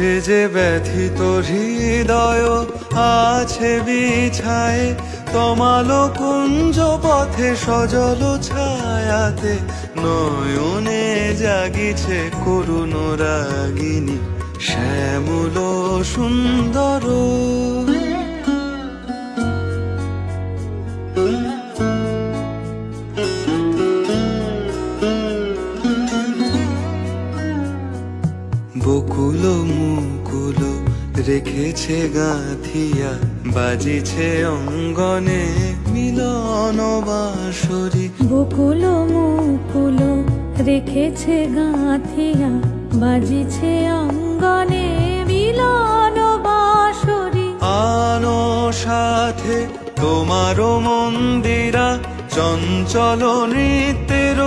সে যে ব্যথিত হৃদয় আছে বিছায়, তমালো কুঞ্জ পথে সজল ছায়াতে নয়নে জাগিছে করুণ রাগিনী শ্যামল সুন্দর। বকুল মুকুল রেখেছে গাঁথিয়া, বাজিছে অঙ্গনে মিলন বাঁশরি। বকুল মুকুল রেখেছে গাঁথিয়া, বাজিছে অঙ্গনে মিলন বাঁশরি। আনো সাথে তোমারও মন্দিরা চঞ্চল নৃত্যের